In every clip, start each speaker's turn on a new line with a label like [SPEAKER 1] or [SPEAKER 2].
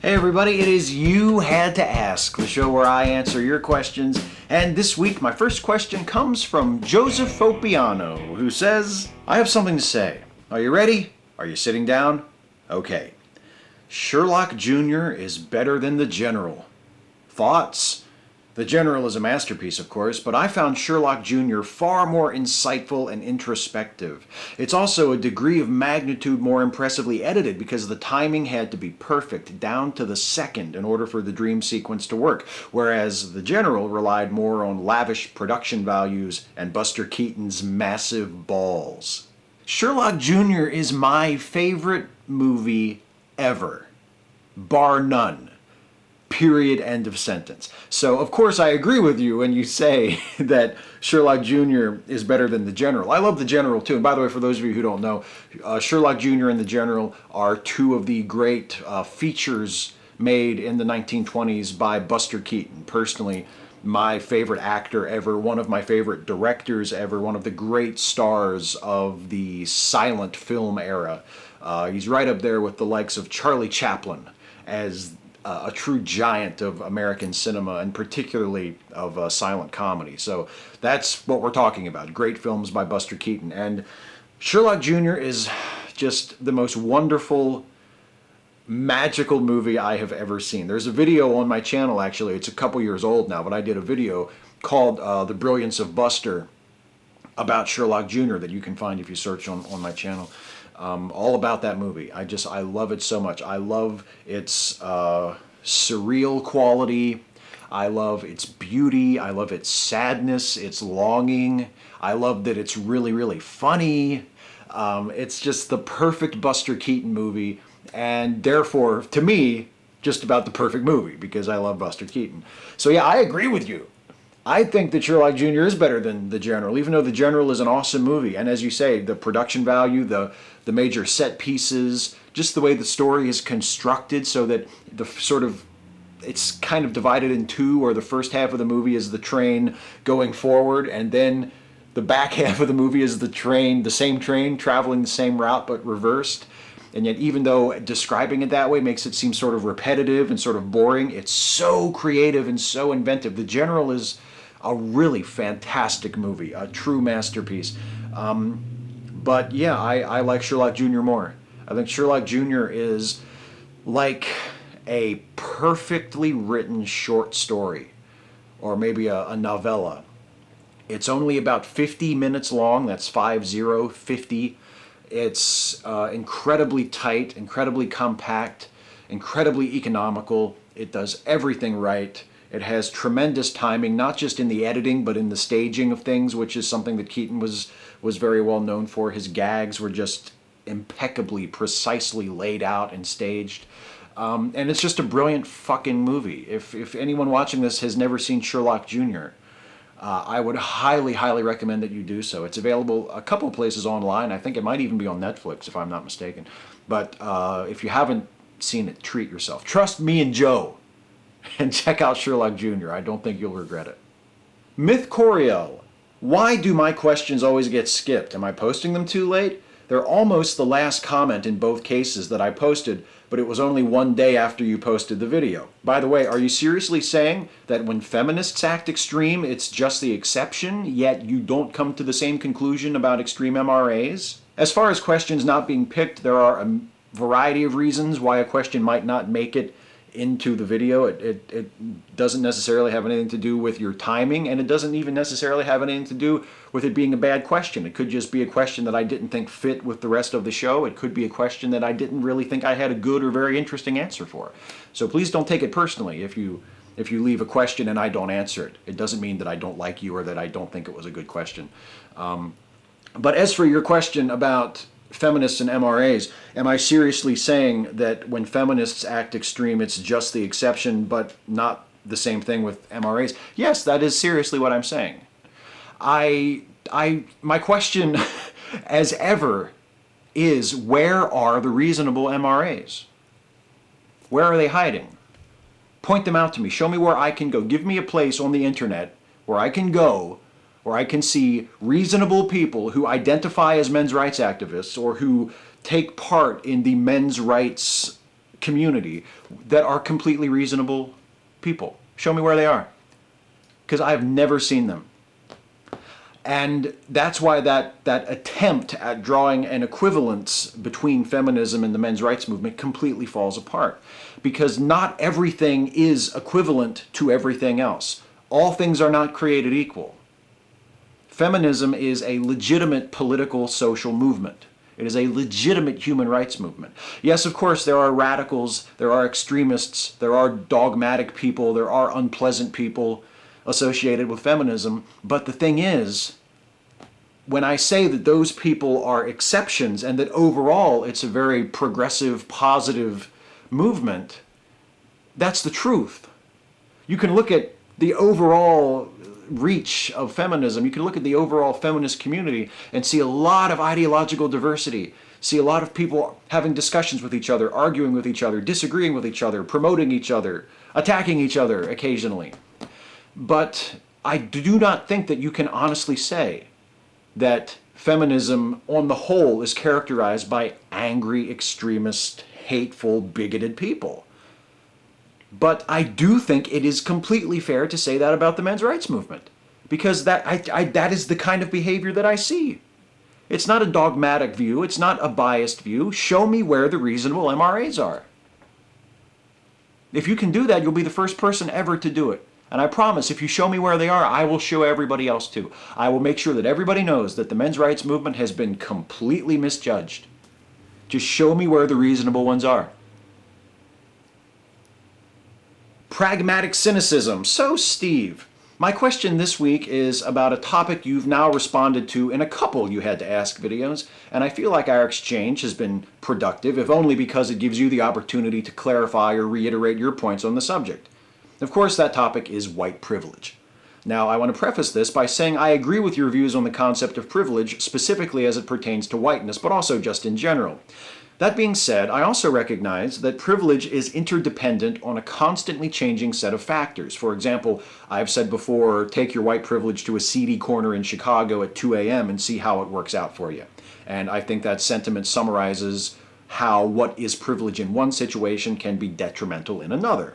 [SPEAKER 1] Hey everybody, it is You Had to Ask, the show where I answer your questions. And this week, my first question comes from Joseph Fopiano, who says, I have something to say. Are you ready? Are you sitting down? Okay. Sherlock Jr. is better than the General. Thoughts? The General is a masterpiece, of course, but I found Sherlock Jr. far more insightful and introspective. It's also a degree of magnitude more impressively edited because the timing had to be perfect, down to the second, in order for the dream sequence to work, whereas The General relied more on lavish production values and Buster Keaton's massive balls. Sherlock Jr. is my favorite movie ever, bar none. Period, end of sentence. So, of course, I agree with you when you say that Sherlock Jr. is better than The General. I love The General, too. And by the way, for those of you who don't know, Sherlock Jr. and The General are two of the great features made in the 1920s by Buster Keaton. Personally, my favorite actor ever, one of my favorite directors ever, one of the great stars of the silent film era. He's right up there with the likes of Charlie Chaplin as a true giant of American cinema, and particularly of silent comedy. So that's what we're talking about. Great films by Buster Keaton. And Sherlock Jr. is just the most wonderful, magical movie I have ever seen. There's a video on my channel, actually. It's a couple years old now, but I did a video called The Brilliance of Buster about Sherlock Jr. that you can find if you search on my channel. All about that movie. I love it so much. I love its surreal quality. I love its beauty. I love its sadness, its longing. I love that it's really, really funny. It's just the perfect Buster Keaton movie, and therefore, to me, just about the perfect movie, because I love Buster Keaton. So yeah, I agree with you. I think that Sherlock Jr. is better than The General, even though The General is an awesome movie. And as you say, the production value, the major set pieces, just the way the story is constructed so that it's kind of divided in two, or the first half of the movie is the train going forward, and then the back half of the movie is the same train traveling the same route but reversed. And yet, even though describing it that way makes it seem sort of repetitive and sort of boring, it's so creative and so inventive. The General is a really fantastic movie, a true masterpiece. But yeah, I like Sherlock Jr. more. I think Sherlock Jr. is like a perfectly written short story, or maybe a novella. It's only about 50 minutes long. That's 50. It's incredibly tight, incredibly compact, incredibly economical. It does everything right. It has tremendous timing, not just in the editing, but in the staging of things, which is something that Keaton was very well known for. His gags were just impeccably, precisely laid out and staged. And it's just a brilliant fucking movie. If anyone watching this has never seen Sherlock Jr., I would highly, highly recommend that you do so. It's available a couple of places online. I think it might even be on Netflix, if I'm not mistaken. But if you haven't seen it, treat yourself. Trust me and Joe, and check out Sherlock Jr. I don't think you'll regret it. Myth Coriel. Why do my questions always get skipped? Am I posting them too late? They're almost the last comment in both cases that I posted, but it was only one day after you posted the video. By the way, are you seriously saying that when feminists act extreme, it's just the exception, yet you don't come to the same conclusion about extreme MRAs? As far as questions not being picked, there are a variety of reasons why a question might not make it into the video. It doesn't necessarily have anything to do with your timing, and it doesn't even necessarily have anything to do with it being a bad question. It could just be a question that I didn't think fit with the rest of the show. It could be a question that I didn't really think I had a good or very interesting answer for. So please don't take it personally if you leave a question and I don't answer it. It doesn't mean that I don't like you or that I don't think it was a good question. But as for your question about feminists and MRAs, am I seriously saying that when feminists act extreme, it's just the exception, but not the same thing with MRAs? Yes, that is seriously what I'm saying. My question, as ever, is where are the reasonable MRAs? Where are they hiding? Point them out to me. Show me where I can go. Give me a place on the internet where I can go, where I can see reasonable people who identify as men's rights activists or who take part in the men's rights community that are completely reasonable people? Show me where they are. Because I've never seen them. And that's why that attempt at drawing an equivalence between feminism and the men's rights movement completely falls apart. Because not everything is equivalent to everything else. All things are not created equal. Feminism is a legitimate political social movement. It is a legitimate human rights movement. Yes, of course, there are radicals, there are extremists, there are dogmatic people, there are unpleasant people associated with feminism. But the thing is, when I say that those people are exceptions and that overall it's a very progressive, positive movement, that's the truth. You can look at the overall reach of feminism, you can look at the overall feminist community and see a lot of ideological diversity, see a lot of people having discussions with each other, arguing with each other, disagreeing with each other, promoting each other, attacking each other occasionally. But I do not think that you can honestly say that feminism on the whole is characterized by angry, extremist, hateful, bigoted people. But I do think it is completely fair to say that about the men's rights movement, because that is the kind of behavior that I see. It's not a dogmatic view. It's not a biased view. Show me where the reasonable MRAs are. If you can do that, you'll be the first person ever to do it. And I promise, if you show me where they are, I will show everybody else too. I will make sure that everybody knows that the men's rights movement has been completely misjudged. Just show me where the reasonable ones are. Pragmatic cynicism. So, Steve, my question this week is about a topic you've now responded to in a couple You Had to Ask videos, and I feel like our exchange has been productive, if only because it gives you the opportunity to clarify or reiterate your points on the subject. Of course, that topic is white privilege. Now, I want to preface this by saying I agree with your views on the concept of privilege, specifically as it pertains to whiteness, but also just in general. That being said, I also recognize that privilege is interdependent on a constantly changing set of factors. For example, I've said before, take your white privilege to a seedy corner in Chicago at 2 a.m. and see how it works out for you. And I think that sentiment summarizes how what is privilege in one situation can be detrimental in another.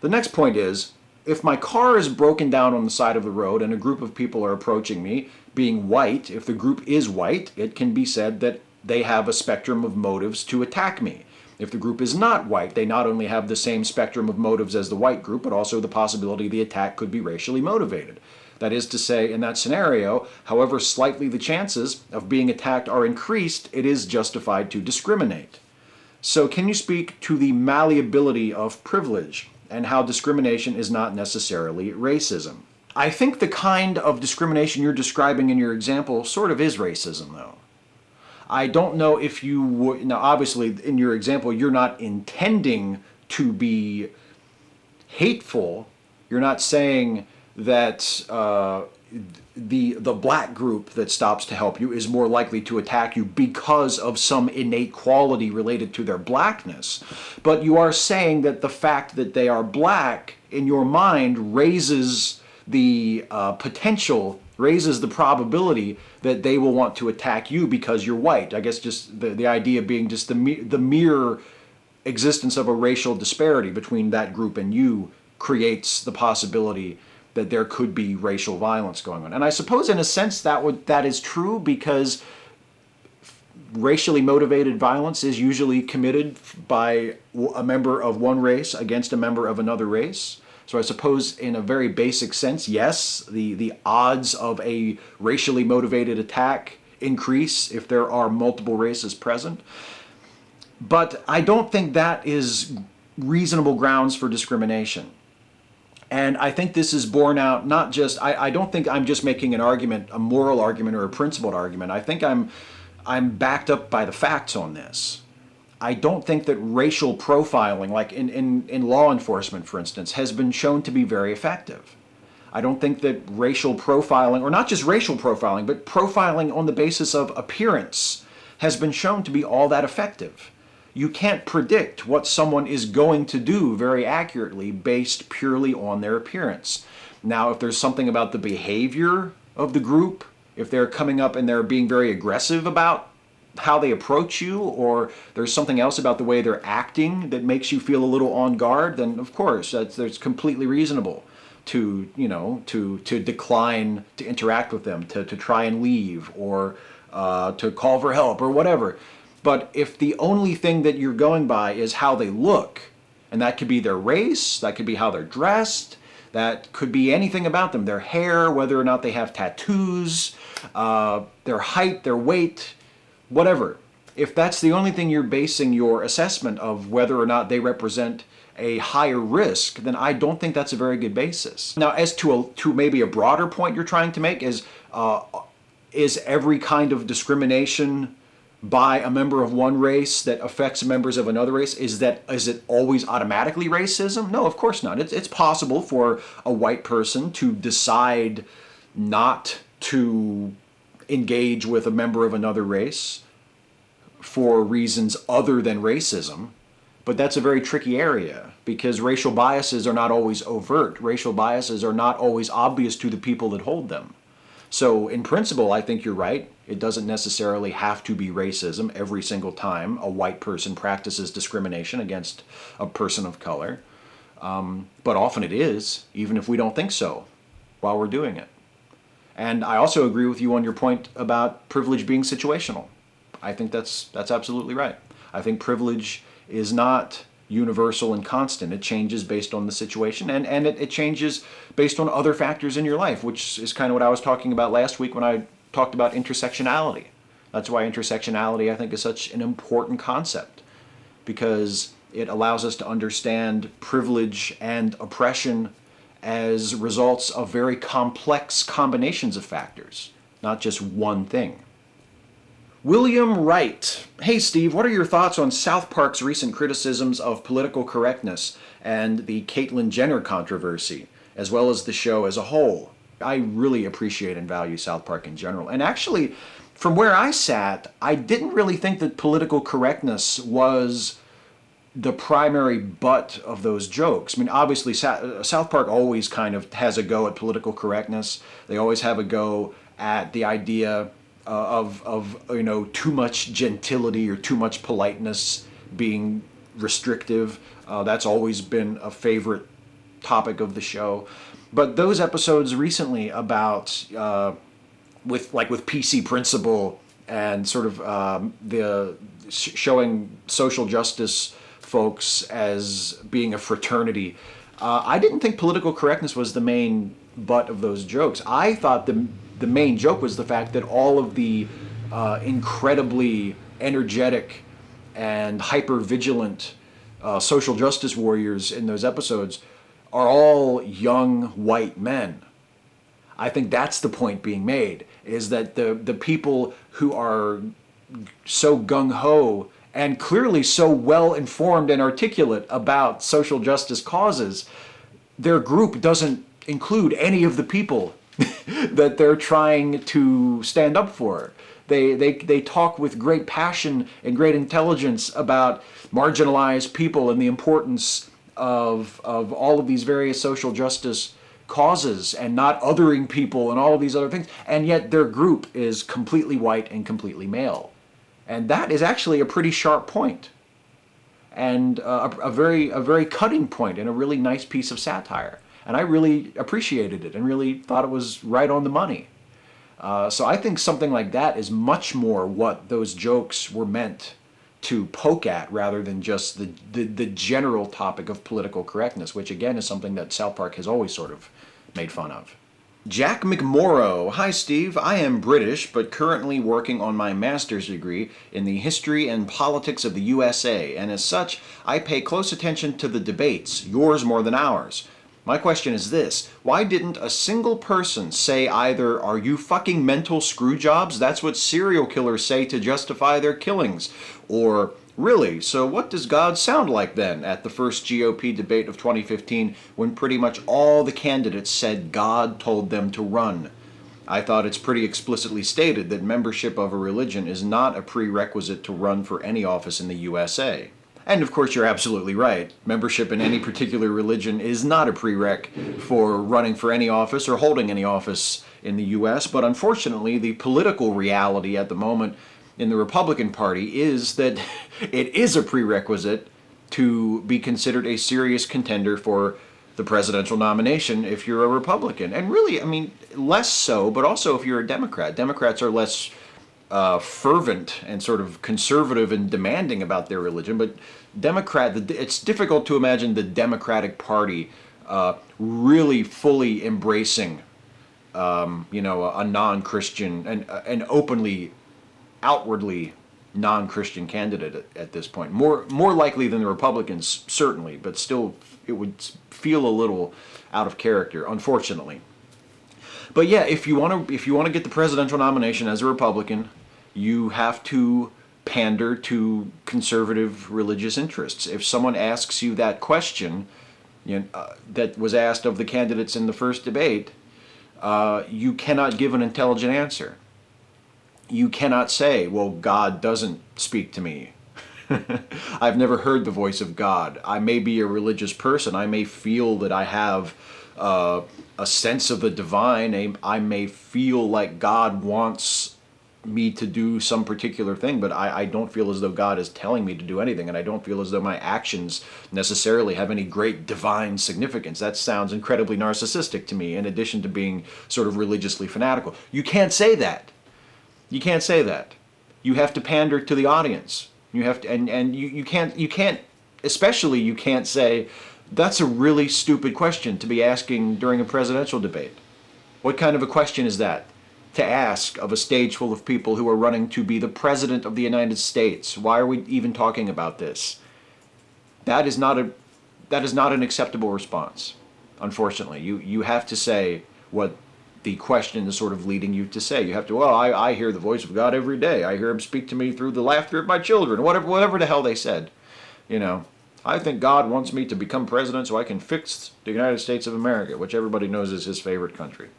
[SPEAKER 1] The next point is, if my car is broken down on the side of the road and a group of people are approaching me, being white, if the group is white, it can be said that they have a spectrum of motives to attack me. If the group is not white, they not only have the same spectrum of motives as the white group, but also the possibility the attack could be racially motivated. That is to say, in that scenario, however slightly the chances of being attacked are increased, it is justified to discriminate. So can you speak to the malleability of privilege and how discrimination is not necessarily racism? I think the kind of discrimination you're describing in your example sort of is racism, though. I don't know if you would, now obviously in your example you're not intending to be hateful. You're not saying that the black group that stops to help you is more likely to attack you because of some innate quality related to their blackness. But you are saying that the fact that they are black in your mind raises the potential, raises the probability that they will want to attack you because you're white. I guess just the idea being just the mere existence of a racial disparity between that group and you creates the possibility that there could be racial violence going on. And I suppose in a sense that is true, because racially motivated violence is usually committed by a member of one race against a member of another race. So I suppose in a very basic sense, yes, the odds of a racially motivated attack increase if there are multiple races present. But I don't think that is reasonable grounds for discrimination. And I think this is borne out not just, I don't think I'm just making an argument, a moral argument or a principled argument. I think I'm backed up by the facts on this. I don't think that racial profiling, like in law enforcement, for instance, has been shown to be very effective. I don't think that racial profiling, or not just racial profiling, but profiling on the basis of appearance has been shown to be all that effective. You can't predict what someone is going to do very accurately based purely on their appearance. Now, if there's something about the behavior of the group, if they're coming up and they're being very aggressive about how they approach you, or there's something else about the way they're acting that makes you feel a little on guard, then of course that's completely reasonable to, to decline to interact with them, to try and leave, or to call for help or whatever. But if the only thing that you're going by is how they look, and that could be their race, that could be how they're dressed, that could be anything about them, their hair, whether or not they have tattoos, their height, their weight, whatever. If that's the only thing you're basing your assessment of whether or not they represent a higher risk, then I don't think that's a very good basis. Now, as to maybe a broader point you're trying to make is every kind of discrimination by a member of one race that affects members of another race, is it always automatically racism? No, of course not. It's possible for a white person to decide not to engage with a member of another race for reasons other than racism, but that's a very tricky area because racial biases are not always overt. Racial biases are not always obvious to the people that hold them. So in principle, I think you're right. It doesn't necessarily have to be racism every single time a white person practices discrimination against a person of color. But often it is, even if we don't think so while we're doing it. And I also agree with you on your point about privilege being situational. I think that's absolutely right. I think privilege is not universal and constant. It changes based on the situation, and it changes based on other factors in your life, which is kind of what I was talking about last week when I talked about intersectionality. That's why intersectionality, I think, is such an important concept, because it allows us to understand privilege and oppression as results of very complex combinations of factors, not just one thing. William Wright. Hey Steve, what are your thoughts on South Park's recent criticisms of political correctness and the Caitlyn Jenner controversy, as well as the show as a whole? I really appreciate and value South Park in general. And actually, from where I sat, I didn't really think that political correctness was the primary butt of those jokes. I mean, obviously, South Park always kind of has a go at political correctness. They always have a go at the idea of too much gentility or too much politeness being restrictive. That's always been a favorite topic of the show. But those episodes recently about with PC Principle and sort of the showing social justice folks as being a fraternity, I didn't think political correctness was the main butt of those jokes. I thought the main joke was the fact that all of the incredibly energetic and hyper-vigilant social justice warriors in those episodes are all young white men. I think that's the point being made, is that the people who are so gung-ho and clearly so well-informed and articulate about social justice causes, their group doesn't include any of the people that they're trying to stand up for. They talk with great passion and great intelligence about marginalized people and the importance of all of these various social justice causes and not othering people and all of these other things. And yet their group is completely white and completely male. And that is actually a pretty sharp point, and a very cutting point, and a really nice piece of satire. And I really appreciated it and really thought it was right on the money. So I think something like that is much more what those jokes were meant to poke at, rather than just the general topic of political correctness, which again is something that South Park has always sort of made fun of. Jack McMorrow. Hi Steve, I am British, but currently working on my master's degree in the history and politics of the USA, and as such, I pay close attention to the debates, yours more than ours. My question is this: why didn't a single person say either, "Are you fucking mental screwjobs? That's what serial killers say to justify their killings," or "Really? So what does God sound like then?" at the first GOP debate of 2015, when pretty much all the candidates said God told them to run? I thought it's pretty explicitly stated that membership of a religion is not a prerequisite to run for any office in the USA. And of course, you're absolutely right. Membership in any particular religion is not a prereq for running for any office or holding any office in the US, but unfortunately, the political reality at the moment in the Republican Party is that it is a prerequisite to be considered a serious contender for the presidential nomination if you're a Republican. And really, I mean, less so, but also if you're a Democrat. Democrats are less fervent and sort of conservative and demanding about their religion, but it's difficult to imagine the Democratic Party really fully embracing, a non-Christian and an openly, outwardly non-Christian candidate at this point. More likely than the Republicans, certainly, but still, it would feel a little out of character, unfortunately. But yeah, if you want to get the presidential nomination as a Republican, you have to pander to conservative religious interests. If someone asks you that question, that was asked of the candidates in the first debate, you cannot give an intelligent answer. You cannot say, well, God doesn't speak to me. I've never heard the voice of God. I may be a religious person. I may feel that I have a sense of the divine. I may feel like God wants me to do some particular thing, but I don't feel as though God is telling me to do anything, and I don't feel as though my actions necessarily have any great divine significance. That sounds incredibly narcissistic to me, in addition to being sort of religiously fanatical. You can't say that. You can't say that. You have to pander to the audience. You have to, and you can't, especially you can't say, that's a really stupid question to be asking during a presidential debate. What kind of a question is that to ask of a stage full of people who are running to be the president of the United States? Why are we even talking about this? That is not an acceptable response, unfortunately. You have to say what the question is sort of leading you to say. You have to, well, I hear the voice of God every day. I hear him speak to me through the laughter of my children, whatever the hell they said. I think God wants me to become president so I can fix the United States of America, which everybody knows is his favorite country.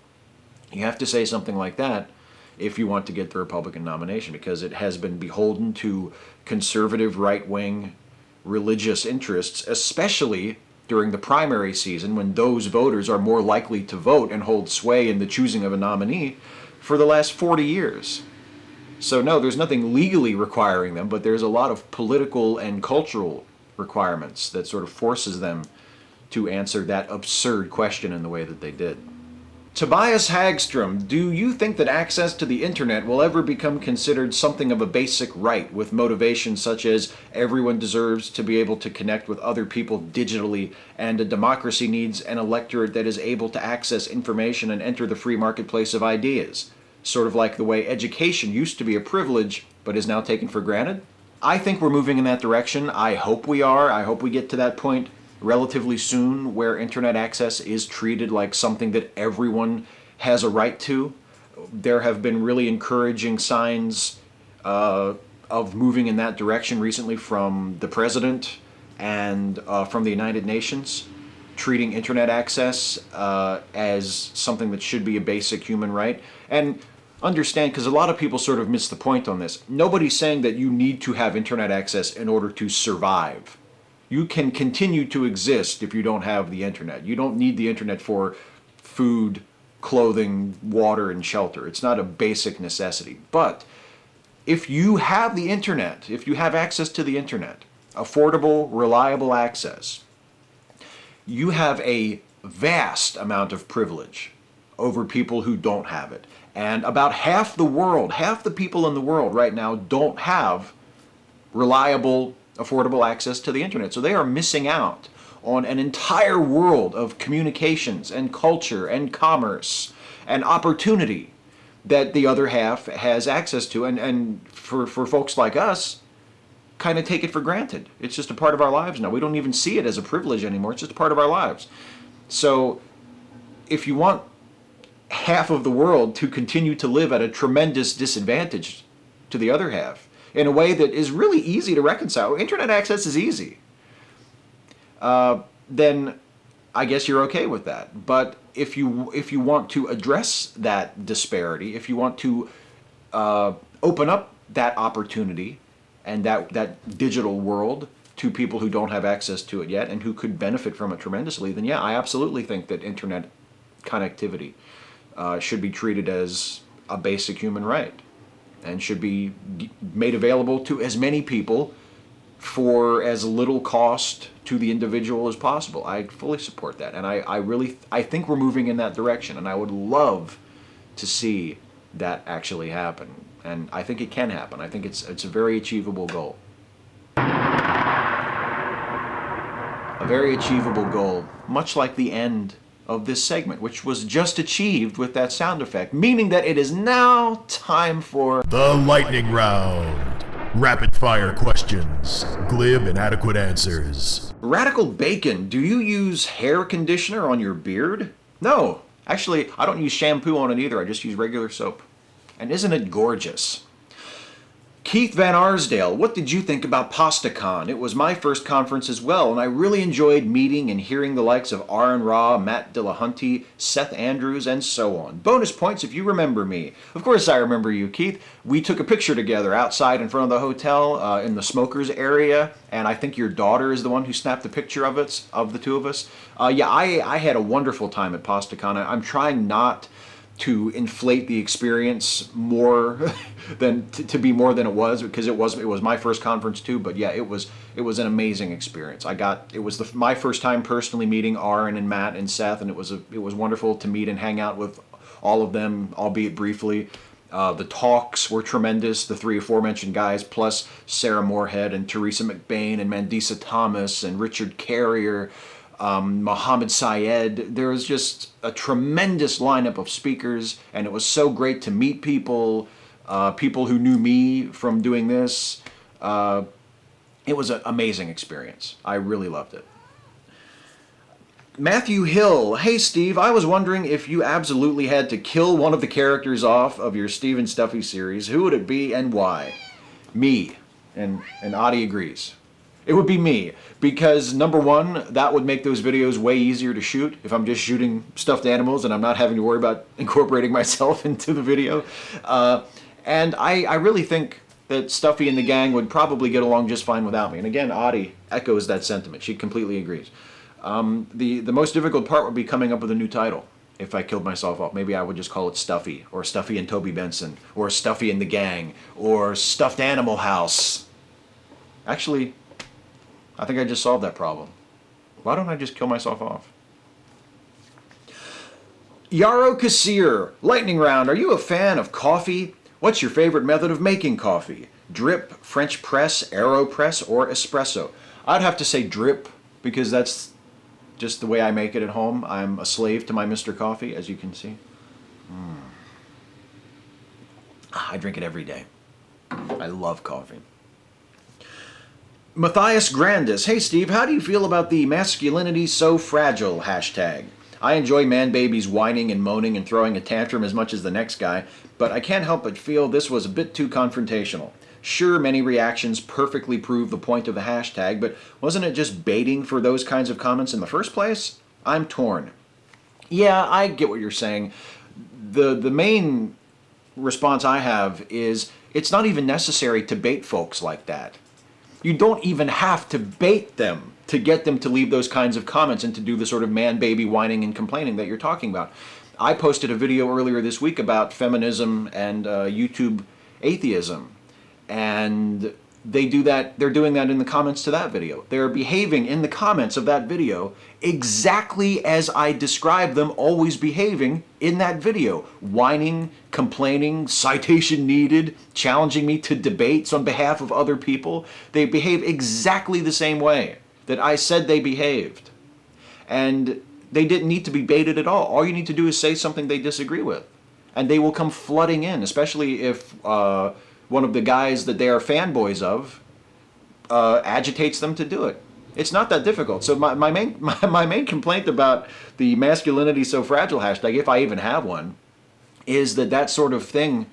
[SPEAKER 1] You have to say something like that if you want to get the Republican nomination, because it has been beholden to conservative, right-wing religious interests, especially during the primary season when those voters are more likely to vote and hold sway in the choosing of a nominee for the last 40 years. So no, there's nothing legally requiring them, but there's a lot of political and cultural requirements that sort of forces them to answer that absurd question in the way that they did. Tobias Hagstrom, do you think that access to the internet will ever become considered something of a basic right, with motivations such as everyone deserves to be able to connect with other people digitally, and a democracy needs an electorate that is able to access information and enter the free marketplace of ideas? Sort of like the way education used to be a privilege, but is now taken for granted? I think we're moving in that direction. I hope we are. I hope we get to that point relatively soon where internet access is treated like something that everyone has a right to. There have been really encouraging signs of moving in that direction recently from the president and from the United Nations, treating internet access as something that should be a basic human right. And understand, because a lot of people sort of miss the point on this, nobody's saying that you need to have internet access in order to survive. You can continue to exist if you don't have the internet. You don't need the internet for food, clothing, water, and shelter. It's not a basic necessity. But if you have the internet, if you have access to the internet, affordable, reliable access, you have a vast amount of privilege over people who don't have it. And about half the people in the world right now don't have reliable, affordable access to the internet. So they are missing out on an entire world of communications and culture and commerce and opportunity that the other half has access to. And for folks like us, kind of take it for granted. It's just a part of our lives now. We don't even see it as a privilege anymore. It's just a part of our lives. So if you want half of the world to continue to live at a tremendous disadvantage to the other half, in a way that is really easy to reconcile, internet access is easy, then I guess you're okay with that. But if you want to address that disparity, if you want to open up that opportunity and that digital world to people who don't have access to it yet and who could benefit from it tremendously, then yeah, I absolutely think that internet connectivity should be treated as a basic human right. and should be made available to as many people for as little cost to the individual as possible. I fully support that, and I think we're moving in that direction, and I would love to see that actually happen. And I think it can happen. I think it's a very achievable goal. A very achievable goal, much like the end of this segment, which was just achieved with that sound effect, meaning that it is now time for
[SPEAKER 2] the lightning round. Rapid fire questions, glib and adequate answers.
[SPEAKER 1] Radical Bacon, do you use hair conditioner on your beard? No, actually, I don't use shampoo on it either. I just use regular soap. And isn't it gorgeous? Keith Van Arsdale, what did you think about PastaCon? It was my first conference as well, and I really enjoyed meeting and hearing the likes of Aaron Ra, Matt Dillahunty, Seth Andrews, and so on. Bonus points if you remember me. Of course I remember you, Keith. We took a picture together outside in front of the hotel in the smokers area, and I think your daughter is the one who snapped the picture of the two of us. Yeah, I had a wonderful time at PastaCon. I'm trying not to inflate the experience more than to be more than it was, because it was my first conference too. But yeah, it was an amazing experience. It was my first time personally meeting Aaron and Matt and Seth, and it was wonderful to meet and hang out with all of them, albeit briefly. The talks were tremendous. The three aforementioned guys, plus Sarah Moorhead and Teresa McBain and Mandisa Thomas and Richard Carrier. Mohammed Syed. There was just a tremendous lineup of speakers, and it was so great to meet people, people who knew me from doing this. It was an amazing experience. I really loved it. Matthew Hill, hey Steve, I was wondering if you absolutely had to kill one of the characters off of your Steve and Stuffy series, who would it be and why? Me. And Adi agrees. It would be me, because number one, that would make those videos way easier to shoot if I'm just shooting stuffed animals and I'm not having to worry about incorporating myself into the video. And I really think that Stuffy and the gang would probably get along just fine without me. And again, Adi echoes that sentiment. She completely agrees. The most difficult part would be coming up with a new title. If I killed myself off, maybe I would just call it Stuffy, or Stuffy and Toby Benson, or Stuffy and the Gang, or Stuffed Animal House. Actually, I think I just solved that problem. Why don't I just kill myself off? Yarrow Kassir, lightning round. Are you a fan of coffee? What's your favorite method of making coffee? Drip, French press, AeroPress, or espresso? I'd have to say drip, because that's just the way I make it at home. I'm a slave to my Mr. Coffee, as you can see. I drink it every day. I love coffee. Matthias Grandis, hey Steve, how do you feel about the masculinity so fragile hashtag? I enjoy man babies whining and moaning and throwing a tantrum as much as the next guy, but I can't help but feel this was a bit too confrontational. Sure, many reactions perfectly prove the point of the hashtag, but wasn't it just baiting for those kinds of comments in the first place? I'm torn. Yeah, I get what you're saying. The main response I have is it's not even necessary to bait folks like that. You don't even have to bait them to get them to leave those kinds of comments and to do the sort of man-baby whining and complaining that you're talking about. I posted a video earlier this week about feminism and YouTube atheism, and they're doing that in the comments to that video. They're behaving in the comments of that video exactly as I described them always behaving in that video. Whining, complaining, citation needed, challenging me to debates on behalf of other people. They behave exactly the same way that I said they behaved. And they didn't need to be baited at all. All you need to do is say something they disagree with, and they will come flooding in, especially if one of the guys that they are fanboys of agitates them to do it. It's not that difficult. So my main complaint about the masculinity so fragile hashtag, if I even have one, is that sort of thing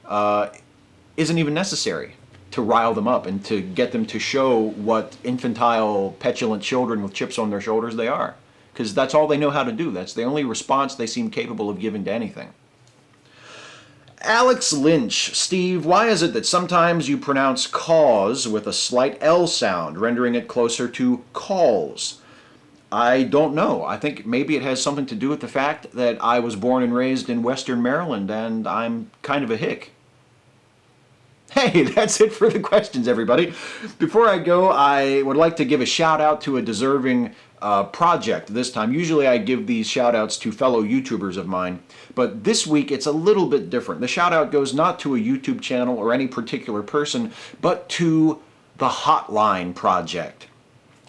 [SPEAKER 1] isn't even necessary to rile them up and to get them to show what infantile, petulant children with chips on their shoulders they are. Because that's all they know how to do. That's the only response they seem capable of giving to anything. Alex Lynch, Steve, why is it that sometimes you pronounce cause with a slight L sound, rendering it closer to calls? I don't know. I think maybe it has something to do with the fact that I was born and raised in Western Maryland, and I'm kind of a hick. Hey, that's it for the questions, everybody. Before I go, I would like to give a shout out to a deserving project this time. Usually I give these shout outs to fellow YouTubers of mine, but this week it's a little bit different. The shout out goes not to a YouTube channel or any particular person, but to the Hotline Project.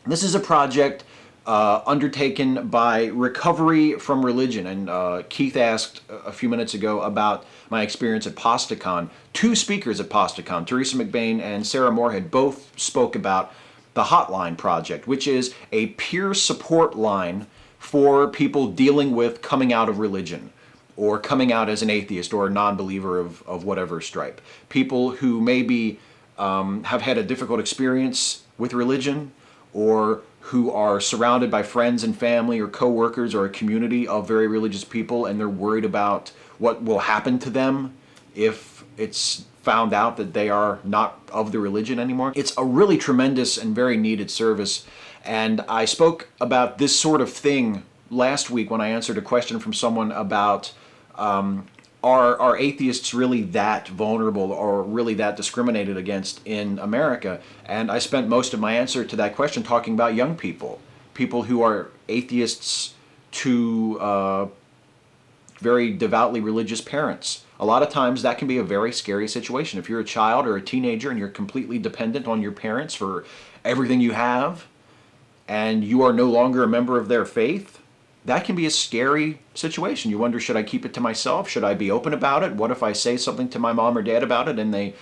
[SPEAKER 1] This is a project undertaken by Recovery from Religion, and Keith asked a few minutes ago about my experience at PastaCon. Two speakers at PastaCon, Teresa McBain and Sarah Moorhead, both spoke about the Hotline Project, which is a peer support line for people dealing with coming out of religion, or coming out as an atheist or a non-believer of whatever stripe. People who maybe have had a difficult experience with religion, or who are surrounded by friends and family or coworkers or a community of very religious people, and they're worried about what will happen to them if it's found out that they are not of the religion anymore. It's a really tremendous and very needed service, and I spoke about this sort of thing last week when I answered a question from someone about are atheists really that vulnerable or really that discriminated against in America? And I spent most of my answer to that question talking about young people, people who are atheists to very devoutly religious parents. A lot of times that can be a very scary situation. If you're a child or a teenager and you're completely dependent on your parents for everything you have, and you are no longer a member of their faith, that can be a scary situation. You wonder, should I keep it to myself? Should I be open about it? What if I say something to my mom or dad about it and they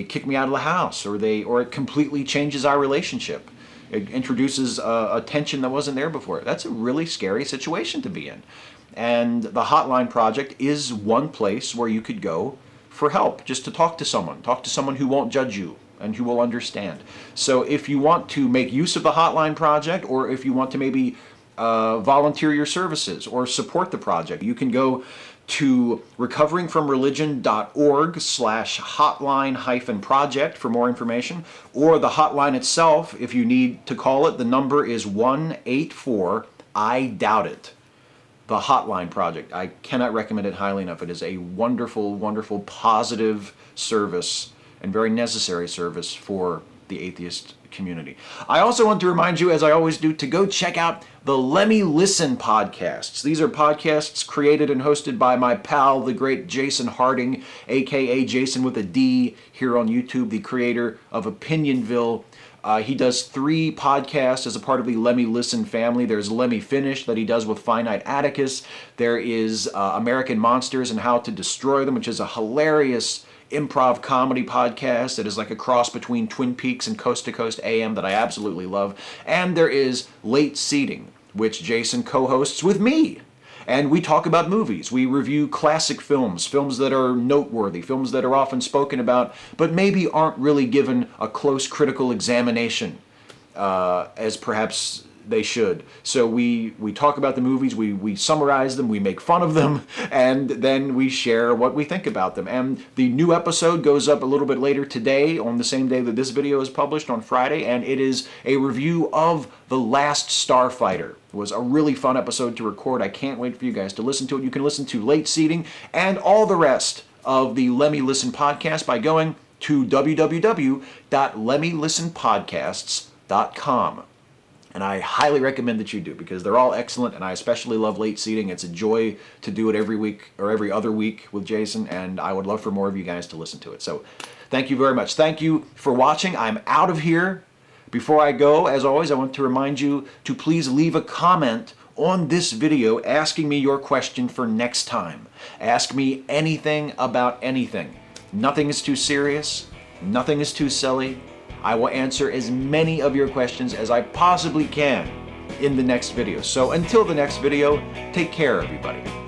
[SPEAKER 1] kick me out of the house, or it completely changes our relationship? It introduces a tension that wasn't there before. That's a really scary situation to be in. And the Hotline Project is one place where you could go for help, just to talk to someone who won't judge you and who will understand. So if you want to make use of the Hotline Project, or if you want to maybe volunteer your services or support the project, you can go to recoveringfromreligion.org/hotline-project for more information, or the hotline itself, if you need to call it, the number is 1-84-I-DOUBT-IT. The Hotline Project. I cannot recommend it highly enough. It is a wonderful, wonderful, positive service and very necessary service for the atheist community. I also want to remind you, as I always do, to go check out the Lemme Listen podcasts. These are podcasts created and hosted by my pal, the great Jason Harding, aka Jason with a D, here on YouTube, the creator of Opinionville. He does 3 podcasts as a part of the Lemme Listen family. There's Lemme Finish that he does with Finite Atticus. There is American Monsters and How to Destroy Them, which is a hilarious improv comedy podcast that is like a cross between Twin Peaks and Coast to Coast AM that I absolutely love. And there is Late Seating, which Jason co-hosts with me. And we talk about movies. We review classic films, films that are noteworthy, films that are often spoken about, but maybe aren't really given a close critical examination as perhaps they should. So we talk about the movies, we summarize them, we make fun of them, and then we share what we think about them. And the new episode goes up a little bit later today, on the same day that this video is published, on Friday, and it is a review of The Last Starfighter. It was a really fun episode to record. I can't wait for you guys to listen to it. You can listen to Late Seating and all the rest of the Lemme Listen podcast by going to www.lemmelistenpodcasts.com. And I highly recommend that you do, because they're all excellent, and I especially love Late Seating. It's a joy to do it every week or every other week with Jason, and I would love for more of you guys to listen to it. So thank you very much. Thank you for watching. I'm out of here. Before I go, as always, I want to remind you to please leave a comment on this video asking me your question for next time. Ask me anything about anything. Nothing is too serious. Nothing is too silly. I will answer as many of your questions as I possibly can in the next video. So until the next video, take care, everybody.